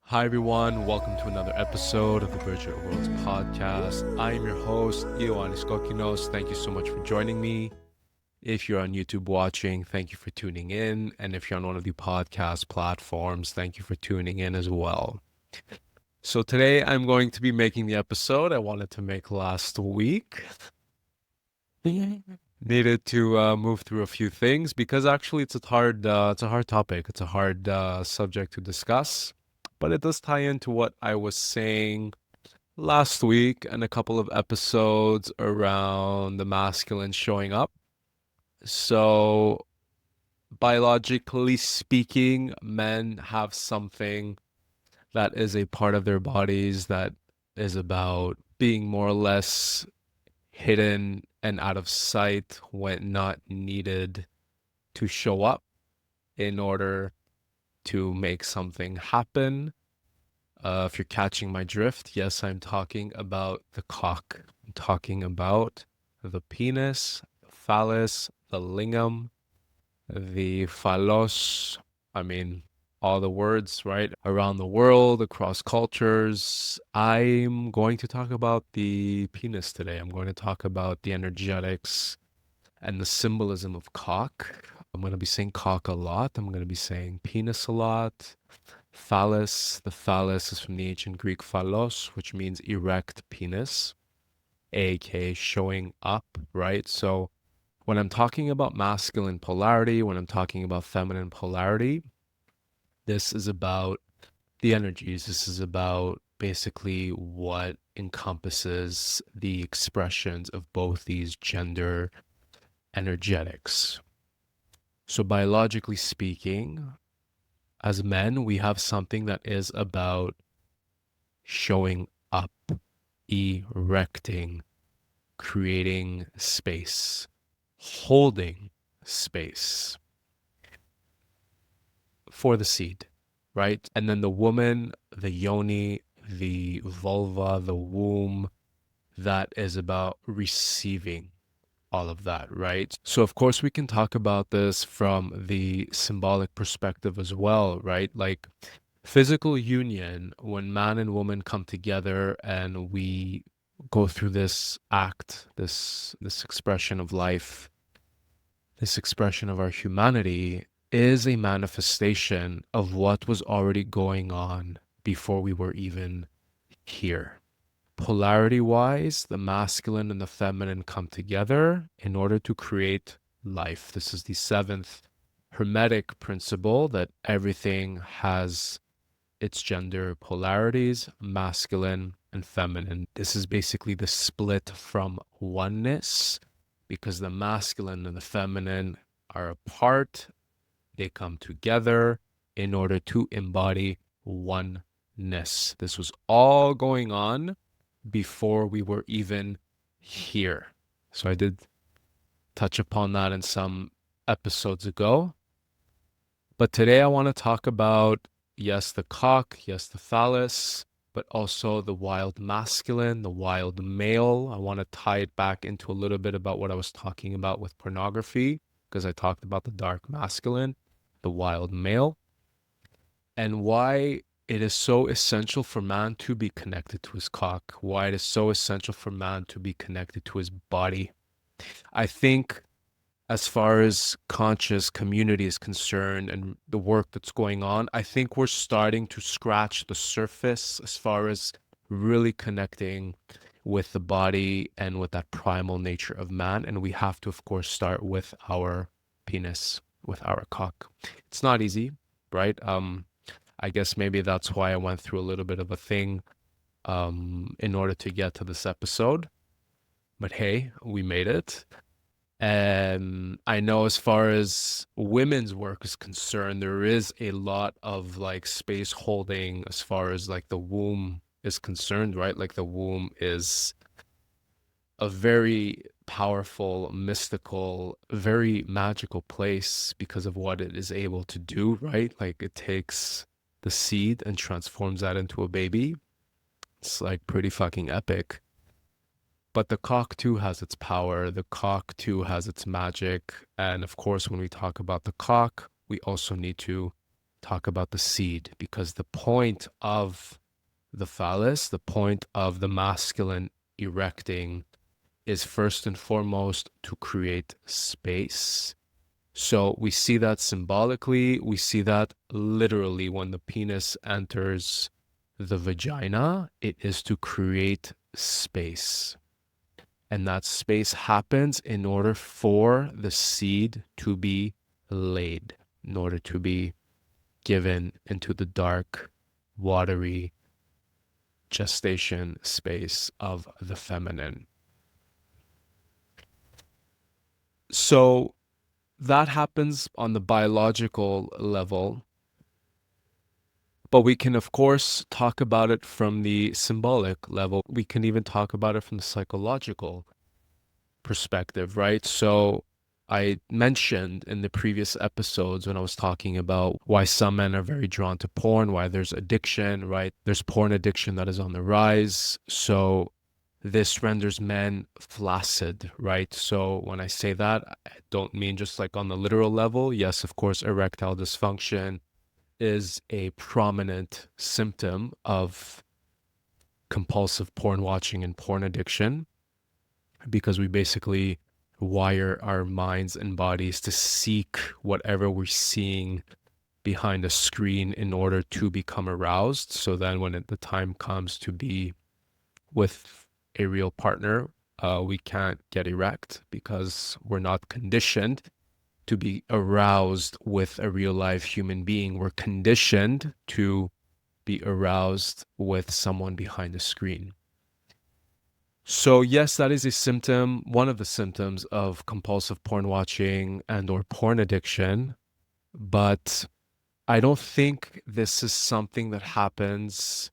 Hi, everyone. Welcome to another episode of the Virtual Worlds podcast. I am your host, Ioannis Kokkinos. Thank you so much for joining me. If you're on YouTube watching, thank you for tuning in. And if you're on one of the podcast platforms, thank you for tuning in as well. So today I'm going to be making the episode I wanted to make last week. Needed to move through a few things because actually it's a hard topic. It's a hard subject to discuss. But it does tie into what I was saying last week and a couple of episodes around the masculine showing up. So, biologically speaking, men have something that is a part of their bodies that is about being more or less hidden and out of sight when not needed to show up in order to make something happen. If you're catching my drift, yes, I'm talking about the cock. I'm talking about the penis, the phallus, the lingam, the phallos. I mean, all the words, right? Around the world, across cultures. I'm going to talk about the penis today. I'm going to talk about the energetics and the symbolism of cock. I'm going to be saying cock a lot. I'm going to be saying penis a lot. Phallus, the phallus is from the ancient Greek phallos, which means erect penis, aka showing up, right? So when I'm talking about masculine polarity, when I'm talking about feminine polarity, this is about the energies. This is about basically what encompasses the expressions of both these gender energetics. So biologically speaking, as men, we have something that is about showing up, erecting, creating space, holding space for the seed, right? And then the woman, the yoni, the vulva, the womb, that is about receiving all of that, right? So, of course, we can talk about this from the symbolic perspective as well, right? Like physical union, when man and woman come together and we go through this act, this expression of life, this expression of our humanity, is a manifestation of what was already going on before we were even here. Polarity wise, the masculine and the feminine come together in order to create life. This is the seventh Hermetic principle that everything has its gender polarities, masculine and feminine. This is basically the split from oneness because the masculine and the feminine are apart. They come together in order to embody oneness. This was all going on before we were even here. So I did touch upon that in some episodes ago. But today I want to talk about, yes, the cock, yes, the phallus, but also the wild masculine, the wild male. I want to tie it back into a little bit about what I was talking about with pornography, because I talked about the dark masculine, the wild male, and why it is so essential for man to be connected to his cock, why it is so essential for man to be connected to his body. I think as far as conscious community is concerned and the work that's going on, I think we're starting to scratch the surface as far as really connecting with the body and with that primal nature of man. And we have to, of course, start with our penis, with our cock. It's not easy, right? I guess maybe that's why I went through a little bit of a thing in order to get to this episode. But hey, we made it. And I know as far as women's work is concerned, there is a lot of like space holding as far as like the womb is concerned, right? Like the womb is a very powerful, mystical, very magical place because of what it is able to do, right? Like it takes the seed and transforms that into a baby. It's like pretty fucking epic. But the cock too has its power. The cock too has its magic. And of course, when we talk about the cock, we also need to talk about the seed, because the point of the phallus, the point of the masculine erecting, is first and foremost to create space. So we see that symbolically, we see that literally when the penis enters the vagina, it is to create space. And that space happens in order for the seed to be laid, in order to be given into the dark, watery gestation space of the feminine. So that happens on the biological level, but we can, of course, talk about it from the symbolic level. We can even talk about it from the psychological perspective, right? So I mentioned in the previous episodes when I was talking about why some men are very drawn to porn, why there's addiction, right? There's porn addiction that is on the rise. So this renders men flaccid, right? So when I say that, I don't mean just like on the literal level. Yes, of course, erectile dysfunction is a prominent symptom of compulsive porn watching and porn addiction, because we basically wire our minds and bodies to seek whatever we're seeing behind a screen in order to become aroused. So then when the time comes to be with a real partner, we can't get erect because we're not conditioned to be aroused with a real life human being. We're conditioned to be aroused with someone behind a screen. So yes, that is a symptom, one of the symptoms of compulsive porn watching and or porn addiction, but I don't think this is something that happens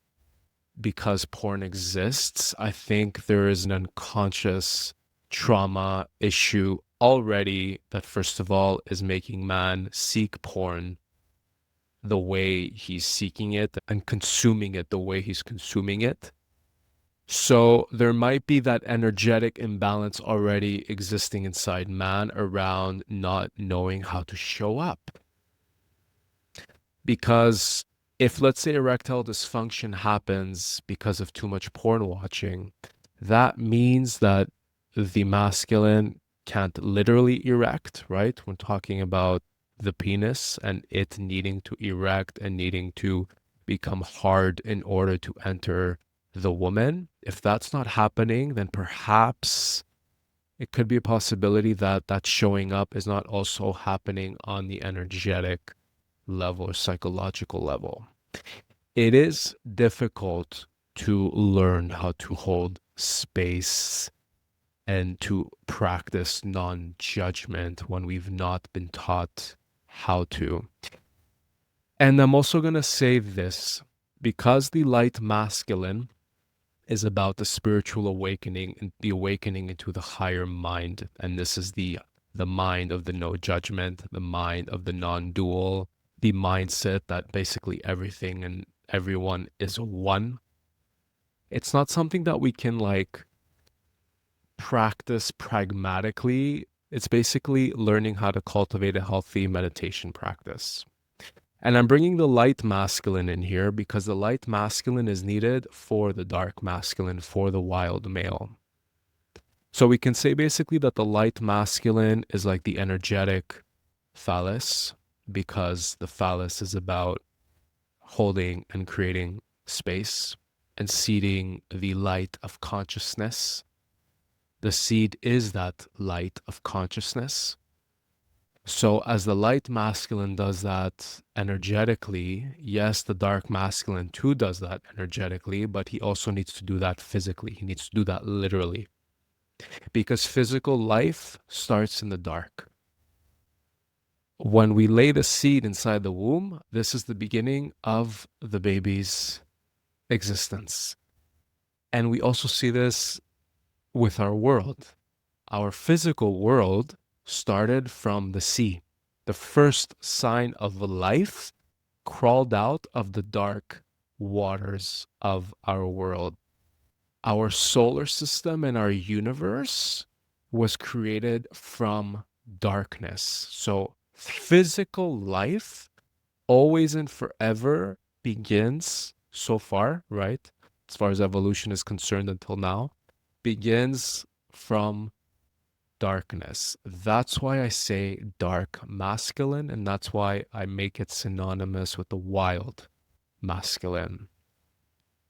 because porn exists. I think there is an unconscious trauma issue already that, first of all, is making man seek porn the way he's seeking it and consuming it the way he's consuming it. So there might be that energetic imbalance already existing inside man around not knowing how to show up. Because if, let's say, erectile dysfunction happens because of too much porn watching, that means that the masculine can't literally erect, right? We're talking about the penis and it needing to erect and needing to become hard in order to enter the woman. If that's not happening, then perhaps it could be a possibility that that showing up is not also happening on the energetic level or psychological level. It is difficult to learn how to hold space and to practice non-judgment when we've not been taught how to. And I'm also going to say this, because the light masculine is about the spiritual awakening and the awakening into the higher mind. And this is the mind of the no judgment, the mind of the non-dual, the mindset that basically everything and everyone is one. It's not something that we can like practice pragmatically. It's basically learning how to cultivate a healthy meditation practice. And I'm bringing the light masculine in here because the light masculine is needed for the dark masculine, for the wild male. So we can say basically that the light masculine is like the energetic phallus, because the phallus is about holding and creating space and seeding the light of consciousness. The seed is that light of consciousness. So as the light masculine does that energetically, yes, the dark masculine too does that energetically, but he also needs to do that physically. He needs to do that literally. Because physical life starts in the dark. When we lay the seed inside the womb, this is the beginning of the baby's existence. And we also see this with our world. Our physical world started from the sea. The first sign of life crawled out of the dark waters of our world. Our solar system and our universe was created from darkness. So physical life always and forever begins so far, right? As far as evolution is concerned until now, begins from darkness. That's why I say dark masculine, and that's why I make it synonymous with the wild masculine.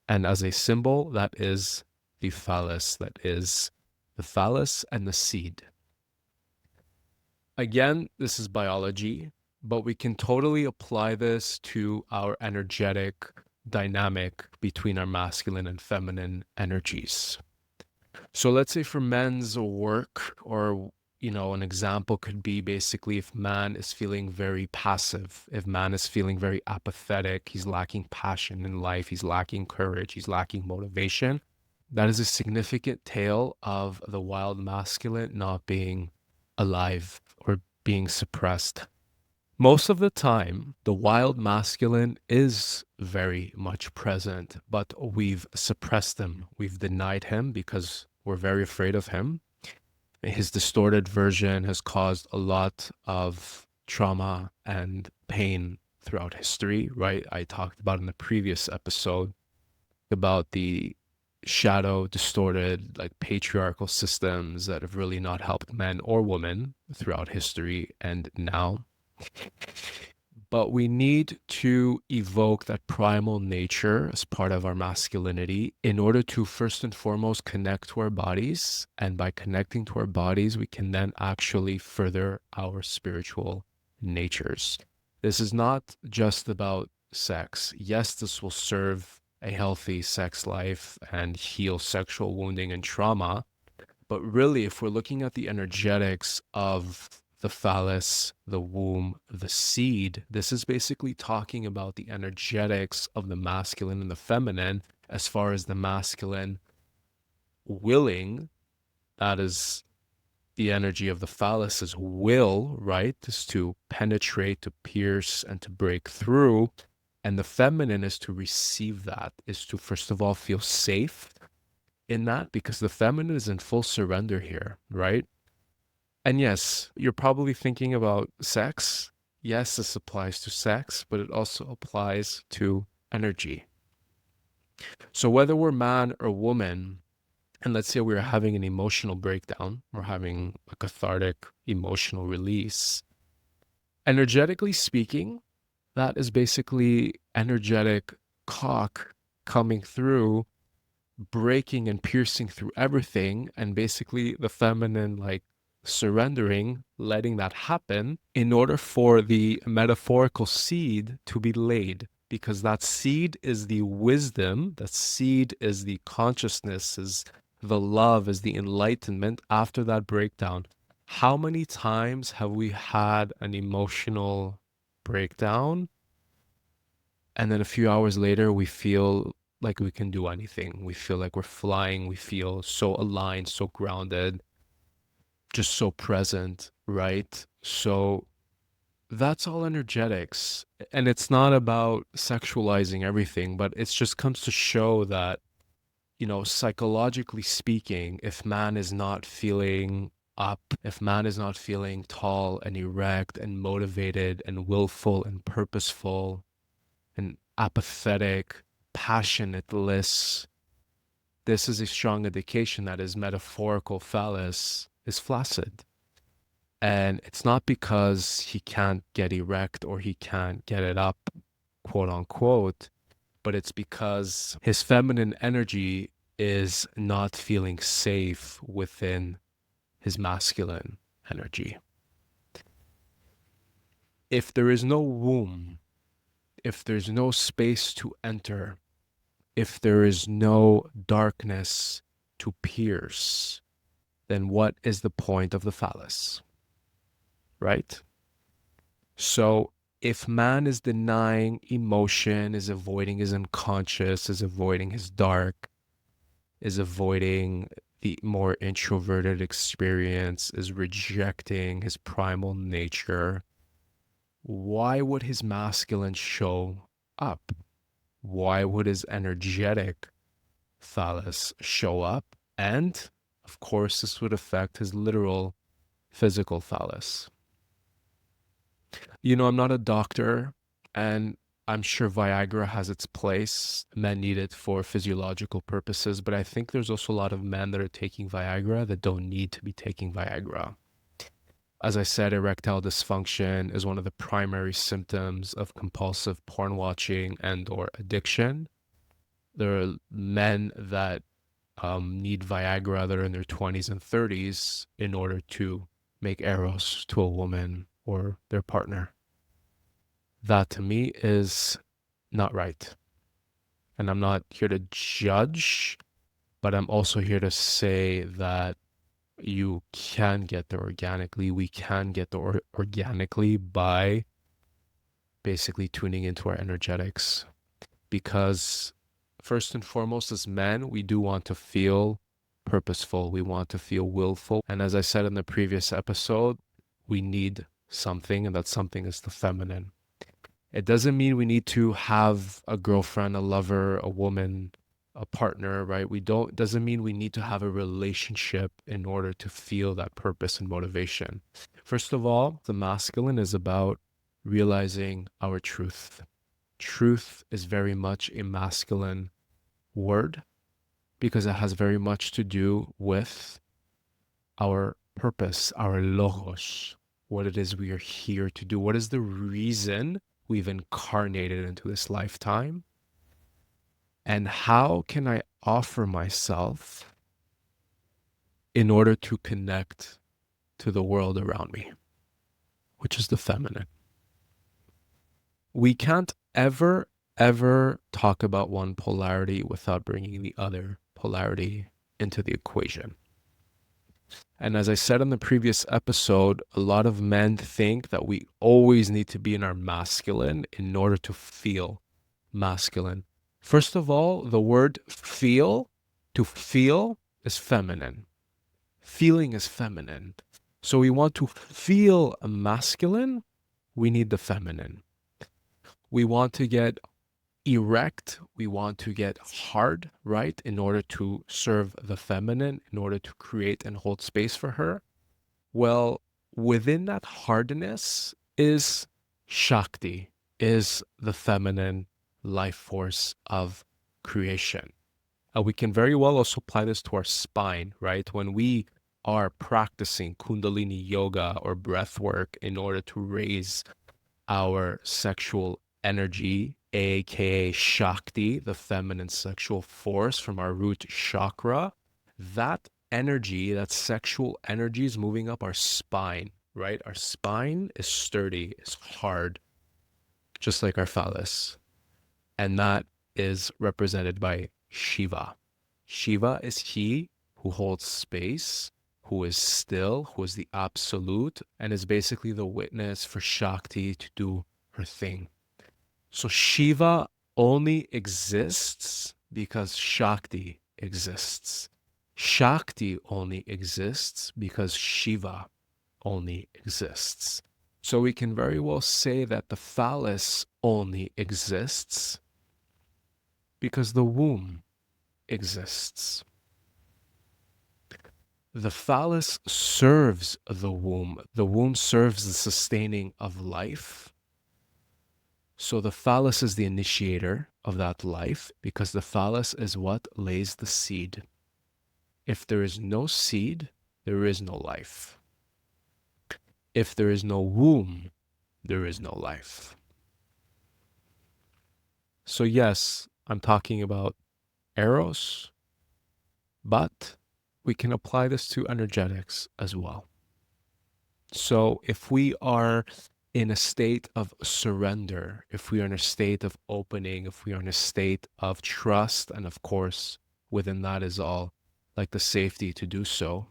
And as a symbol, that is the phallus, that is the phallus and the seed. Again, this is biology, but we can totally apply this to our energetic dynamic between our masculine and feminine energies. So let's say for men's work, or an example could be basically if man is feeling very passive, if man is feeling very apathetic, he's lacking passion in life, he's lacking courage, he's lacking motivation. That is a significant tale of the wild masculine not being alive or being suppressed. Most of the time, the wild masculine is very much present, but we've suppressed him. We've denied him because we're very afraid of him. His distorted version has caused a lot of trauma and pain throughout history, right? I talked about in the previous episode about the shadow distorted, like patriarchal systems that have really not helped men or women throughout history and now. But we need to evoke that primal nature as part of our masculinity in order to first and foremost connect to our bodies. And by connecting to our bodies, we can then actually further our spiritual natures. This is not just about sex. Yes, this will serve a healthy sex life and heal sexual wounding and trauma. But really, if we're looking at the energetics of the phallus, the womb, the seed, this is basically talking about the energetics of the masculine and the feminine, as far as the masculine willing, that is the energy of the phallus is will, right? Is to penetrate, to pierce, and to break through. And the feminine is to receive that, is to first of all feel safe in that, because the feminine is in full surrender here, right? And yes, you're probably thinking about sex. Yes, this applies to sex, but it also applies to energy. So whether we're man or woman, and let's say we're having an emotional breakdown, we're having a cathartic emotional release, energetically speaking, that is basically energetic cock coming through, breaking and piercing through everything, and basically the feminine like surrendering, letting that happen in order for the metaphorical seed to be laid, because that seed is the wisdom, that seed is the consciousness, is the love, is the enlightenment after that breakdown. How many times have we had an emotional breakdown and then a few hours later we feel like we can do anything? We feel like we're flying, we feel so aligned, so grounded, just so present, right? So that's all energetics. And it's not about sexualizing everything, but it just comes to show that, psychologically speaking, if man is not feeling up, if man is not feeling tall and erect and motivated and willful and purposeful and apathetic, passionateless, this is a strong indication that his metaphorical phallus is flaccid. And it's not because he can't get erect or he can't get it up, quote unquote, but it's because his feminine energy is not feeling safe within his masculine energy. If there is no womb, if there's no space to enter, if there is no darkness to pierce, then what is the point of the phallus? Right? So if man is denying emotion, is avoiding his unconscious, is avoiding his dark, is avoiding the more introverted experience, is rejecting his primal nature, why would his masculine show up? Why would his energetic phallus show up? And of course, this would affect his literal physical phallus. I'm not a doctor. And I'm sure Viagra has its place. Men need it for physiological purposes, but I think there's also a lot of men that are taking Viagra that don't need to be taking Viagra. As I said, erectile dysfunction is one of the primary symptoms of compulsive porn watching and or addiction. There are men that need Viagra that are in their 20s and 30s in order to make eros to a woman or their partner. That to me is not right. And I'm not here to judge, but I'm also here to say that you can get there organically. We can get there organically by basically tuning into our energetics. Because first and foremost, as men, we do want to feel purposeful. We want to feel willful. And as I said in the previous episode, we need something, and that something is the feminine. It doesn't mean we need to have a girlfriend, a lover, a woman, a partner, right? Doesn't mean we need to have a relationship in order to feel that purpose and motivation. First of all, the masculine is about realizing our truth. Truth is very much a masculine word because it has very much to do with our purpose, our logos, what it is we are here to do. What is the reason we've incarnated into this lifetime? And how can I offer myself in order to connect to the world around me, which is the feminine? We can't ever talk about one polarity without bringing the other polarity into the equation. And as I said in the previous episode, a lot of men think that we always need to be in our masculine in order to feel masculine. First of all, the word feel, to feel, is feminine. Feeling is feminine. So we want to feel masculine, we need the feminine. We want to get erect, we want to get hard, right? In order to serve the feminine, in order to create and hold space for her. Well, within that hardness is Shakti, is the feminine life force of creation. We can very well also apply this to our spine, right? When we are practicing Kundalini yoga or breath work in order to raise our sexual energy, aka Shakti, the feminine sexual force from our root chakra, that energy, that sexual energy is moving up our spine, right? Our spine is sturdy, is hard, just like our phallus. And that is represented by Shiva. Shiva is he who holds space, who is still, who is the absolute, and is basically the witness for Shakti to do her thing. So Shiva only exists because Shakti exists. Shakti only exists because Shiva only exists. So we can very well say that the phallus only exists because the womb exists. The phallus serves the womb. The womb serves the sustaining of life. So the phallus is the initiator of that life because the phallus is what lays the seed. If there is no seed, there is no life. If there is no womb, there is no life. So yes, I'm talking about eros, but we can apply this to energetics as well. So if we are in a state of surrender, if we are in a state of opening, if we are in a state of trust, and of course, within that is all like the safety to do so,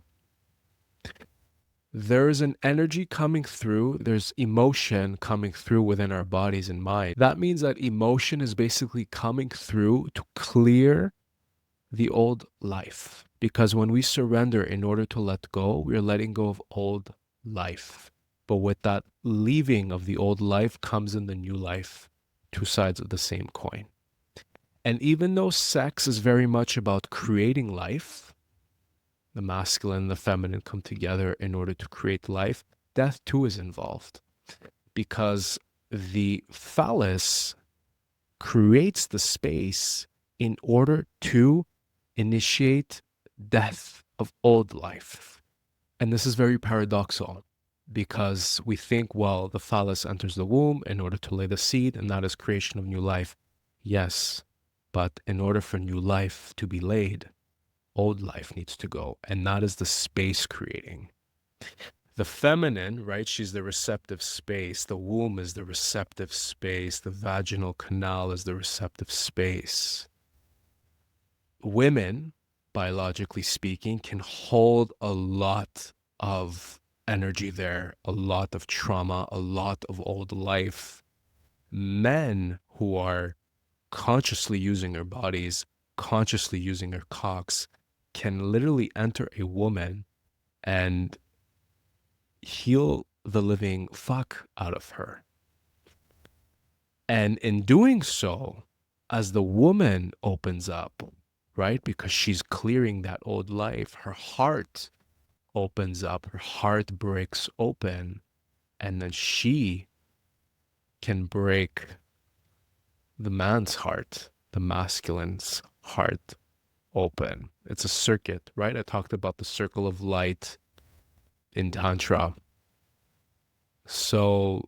there is an energy coming through, there's emotion coming through within our bodies and mind. That means that emotion is basically coming through to clear the old life. Because when we surrender in order to let go, we're letting go of old life. But with that leaving of the old life comes in the new life, two sides of the same coin. And even though sex is very much about creating life, the masculine and the feminine come together in order to create life, death too is involved. Because the phallus creates the space in order to initiate death of old life. And this is very paradoxical because we think, well, the phallus enters the womb in order to lay the seed, and that is creation of new life. Yes, but in order for new life to be laid, old life needs to go, and that is the space creating. The feminine, right? She's the receptive space. The womb is the receptive space. The vaginal canal is the receptive space. Women, biologically speaking, can hold a lot of energy there, a lot of trauma, a lot of old life. Men who are consciously using their bodies, consciously using their cocks, can literally enter a woman and heal the living fuck out of her. And in doing so, as the woman opens up, right, because she's clearing that old life, her heart opens up, her heart breaks open, and then she can break the man's heart, the masculine's heart open. It's a circuit, right? I talked about the circle of light in Tantra. So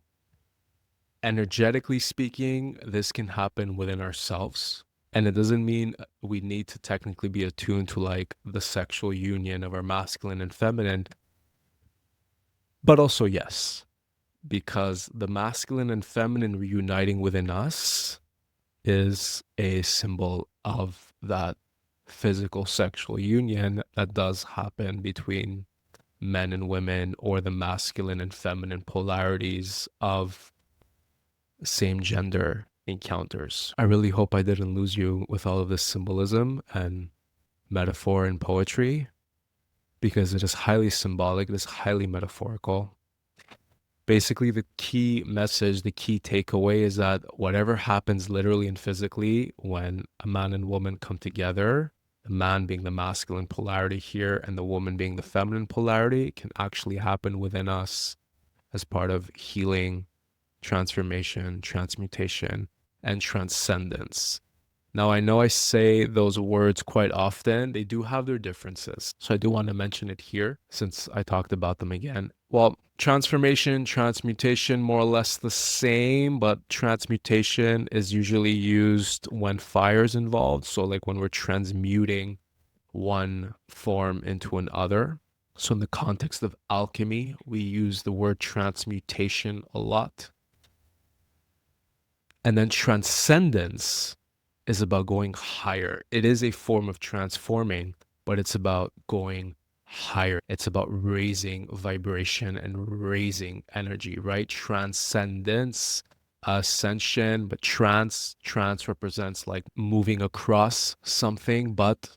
energetically speaking, this can happen within ourselves. And it doesn't mean we need to technically be attuned to like the sexual union of our masculine and feminine. But also, yes, because the masculine and feminine reuniting within us is a symbol of that physical sexual union that does happen between men and women, or the masculine and feminine polarities of same gender encounters. I really hope I didn't lose you with all of this symbolism and metaphor and poetry, because it is highly symbolic, it is highly metaphorical. Basically, the key message, the key takeaway is that whatever happens literally and physically when a man and woman come together, the man being the masculine polarity here and the woman being the feminine polarity, can actually happen within us as part of healing, transformation, transmutation, and transcendence. Now, I know I say those words quite often. They do have their differences. So I do want to mention it here since I talked about them again. Well, transformation, transmutation, more or less the same, but transmutation is usually used when fire is involved. So like when we're transmuting one form into another. So in the context of alchemy, we use the word transmutation a lot. And then transcendence is about going higher. It is a form of transforming, but it's about going higher. It's about raising vibration and raising energy, right? Transcendence, ascension, but trans represents like moving across something, but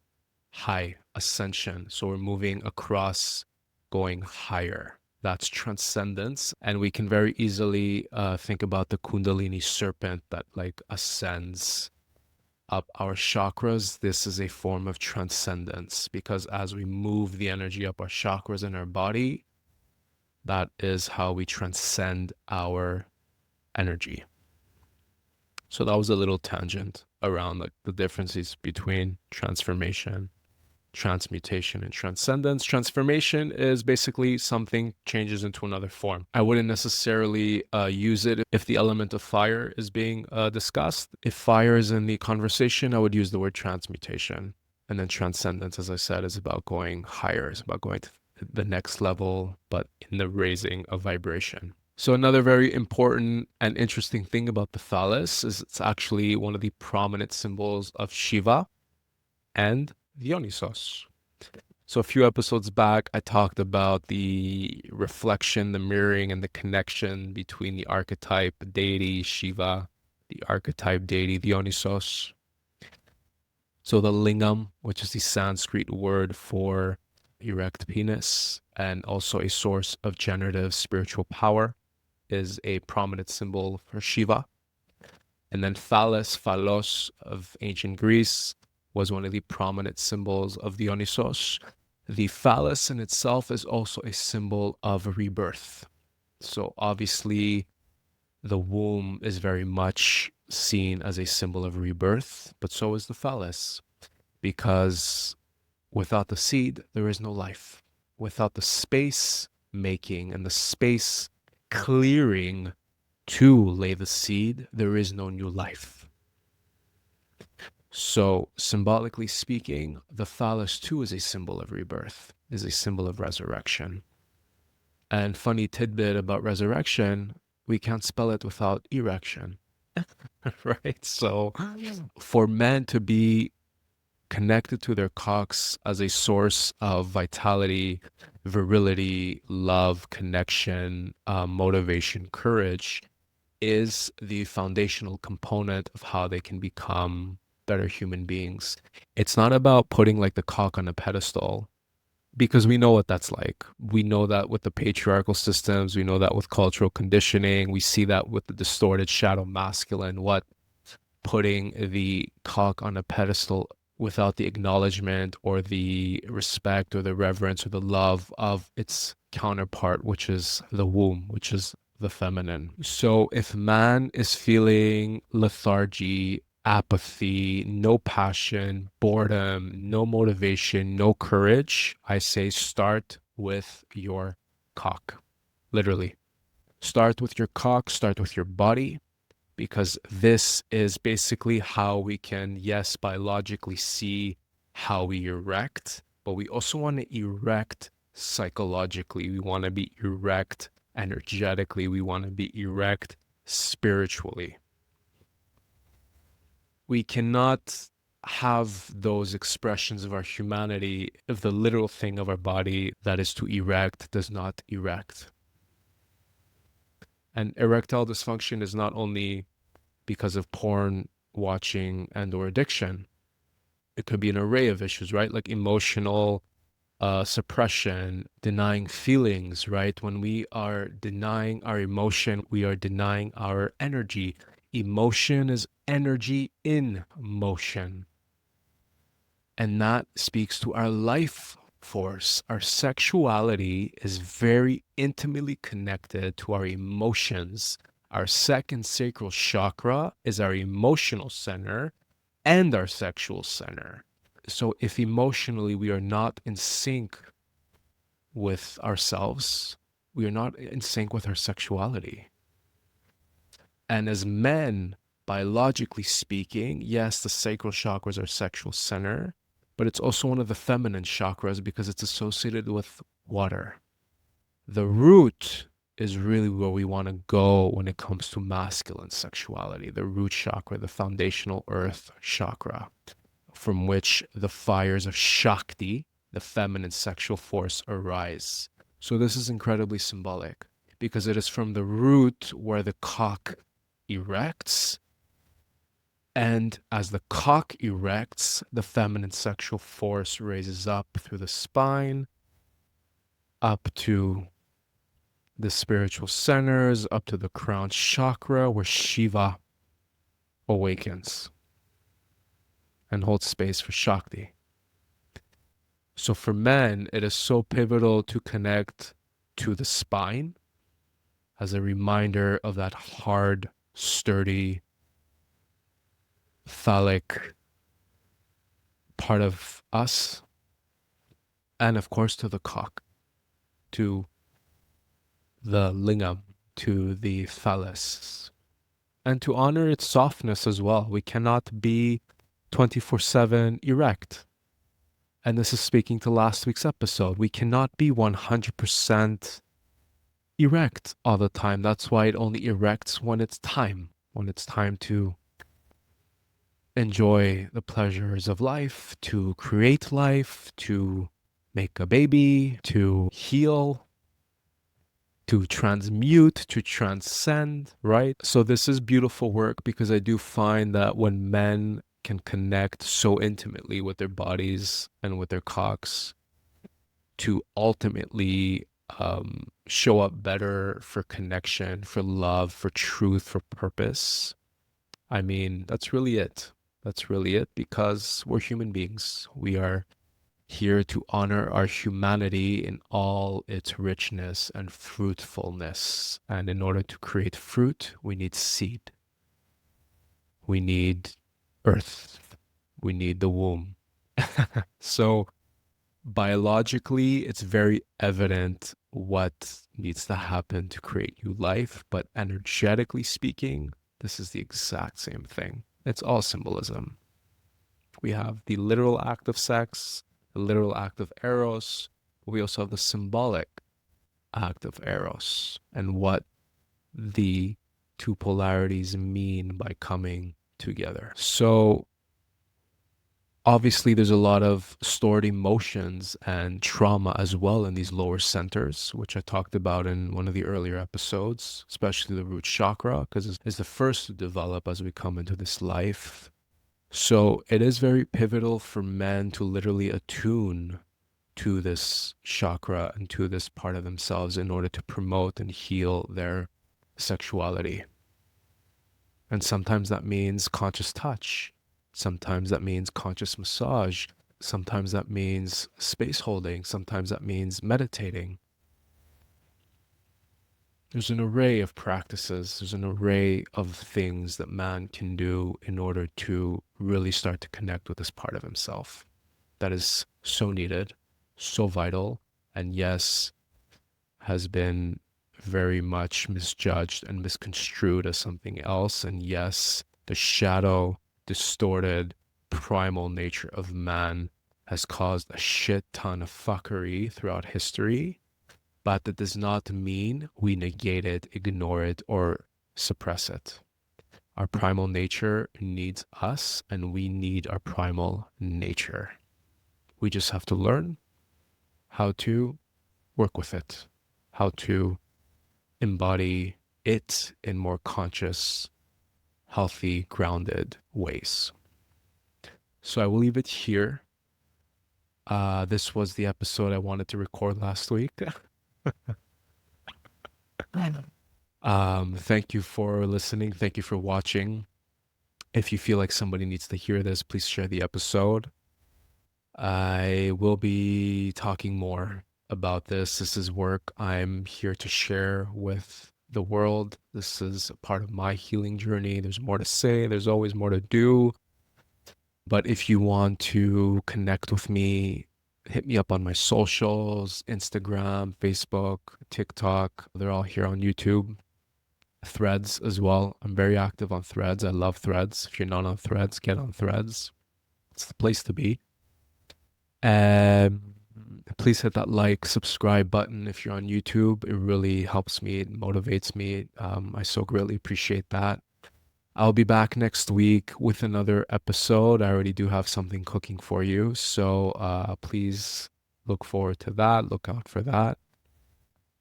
high, ascension. So we're moving across, going higher. That's transcendence. And we can very easily think about the Kundalini serpent that like ascends up our chakras. This is a form of transcendence, because as we move the energy up our chakras in our body, that is how we transcend our energy. So that was a little tangent around like the differences between transformation, transmutation, and transcendence. Transformation is basically something changes into another form. I wouldn't necessarily use it if the element of fire is being discussed. If fire is in the conversation, I would use the word transmutation. And then transcendence, as I said, is about going higher. It's about going to the next level, but in the raising of vibration. So another very important and interesting thing about the phallus is it's actually one of the prominent symbols of Shiva and Dionysos. So a few episodes back, I talked about the reflection, the mirroring, and the connection between the archetype deity Shiva, the archetype deity Dionysos. So the lingam, which is the Sanskrit word for erect penis, and also a source of generative spiritual power, is a prominent symbol for Shiva. And then phallus, phallos of ancient Greece, was one of the prominent symbols of Dionysos. The phallus in itself is also a symbol of rebirth. So obviously, The womb is very much seen as a symbol of rebirth, but so is the phallus, because without the seed, there is no life. Without the space making and the space clearing to lay the seed, there is no new life. So, symbolically speaking, the phallus too is a symbol of rebirth, is a symbol of resurrection. And funny tidbit about resurrection, we can't spell it without erection, right? So, for men to be connected to their cocks as a source of vitality, virility, love, connection, motivation, courage, is the foundational component of how they can become better human beings. It's not about putting like the cock on a pedestal, because we know what that's like. We know that with the patriarchal systems, we know that with cultural conditioning, we see that with the distorted shadow masculine, what putting the cock on a pedestal without the acknowledgement or the respect or the reverence or the love of its counterpart, which is the womb, which is the feminine. So if man is feeling lethargy, apathy, no passion, boredom, no motivation, no courage, I say start with your cock. Literally. Start with your cock, start with your body, because this is basically how we can, yes, biologically see how we erect, but we also want to erect psychologically. We want to be erect energetically. We want to be erect spiritually. We cannot have those expressions of our humanity if the literal thing of our body that is to erect does not erect. And erectile dysfunction is not only because of porn watching and or addiction. It could be an array of issues, right? Like emotional suppression, denying feelings, right? When we are denying our emotion, we are denying our energy. Emotion is energy in motion. And that speaks to our life force. Our sexuality is very intimately connected to our emotions. Our second sacral chakra is our emotional center and our sexual center. So if emotionally we are not in sync with ourselves, we are not in sync with our sexuality. And as men, biologically speaking, yes, the sacral chakra is our sexual center, but it's also one of the feminine chakras because it's associated with water. The root is really where we want to go when it comes to masculine sexuality, the root chakra, the foundational earth chakra, from which the fires of Shakti, the feminine sexual force, arise. So this is incredibly symbolic because it is from the root where the cock erects. And as the cock erects, the feminine sexual force raises up through the spine, up to the spiritual centers, up to the crown chakra where Shiva awakens and holds space for Shakti. So for men, it is so pivotal to connect to the spine as a reminder of that hard, sturdy, phallic part of us. And of course, to the cock, to the lingam, to the phallus, and to honor its softness as well. We cannot be 24/7 erect. And this is speaking to last week's episode. We cannot be 100% erect all the time. That's why it only erects when it's time to enjoy the pleasures of life, to create life, to make a baby, to heal, to transmute, to transcend, right? So this is beautiful work because I do find that when men can connect so intimately with their bodies and with their cocks to ultimately show up better for connection, for love, for truth, for purpose. I mean, that's really it. That's really it because we're human beings. We are here to honor our humanity in all its richness and fruitfulness. And in order to create fruit, we need seed, we need earth, we need the womb. So, biologically, it's very evident what needs to happen to create new life, but energetically speaking, this is the exact same thing. It's all symbolism. We have the literal act of sex, the literal act of eros. We also have the symbolic act of eros and what the two polarities mean by coming together. So, obviously, there's a lot of stored emotions and trauma as well in these lower centers, which I talked about in one of the earlier episodes, especially the root chakra, because it's the first to develop as we come into this life. So it is very pivotal for men to literally attune to this chakra and to this part of themselves in order to promote and heal their sexuality. And sometimes that means conscious touch. Sometimes that means conscious massage. Sometimes that means space holding. Sometimes that means meditating. There's an array of practices. There's an array of things that man can do in order to really start to connect with this part of himself that is so needed, so vital, and yes, has been very much misjudged and misconstrued as something else. And yes, the shadow, distorted, primal nature of man has caused a shit ton of fuckery throughout history. But that does not mean we negate it, ignore it, or suppress it. Our primal nature needs us, and we need our primal nature. We just have to learn how to work with it, how to embody it in more conscious, healthy, grounded ways. So I will leave it here. This was the episode I wanted to record last week. Thank you for listening. Thank you for watching. If you feel like somebody needs to hear this, please share the episode. I will be talking more about this. This is work I'm here to share with the world. This is a part of my healing journey. There's more to say, there's always more to do. But if you want to connect with me, hit me up on my socials, Instagram, Facebook, TikTok. They're all here on YouTube. Threads as well. I'm very active on Threads. I love Threads. If you're not on Threads, get on Threads. It's the place to be. Please hit that like, subscribe button if you're on YouTube. It really helps me. It motivates me. I so greatly appreciate that. I'll be back next week with another episode. I already do have something cooking for you. So please look forward to that. Look out for that.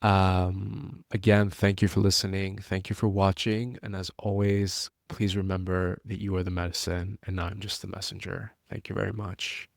Again, thank you for listening. Thank you for watching. And as always, please remember that you are the medicine and I'm just the messenger. Thank you very much.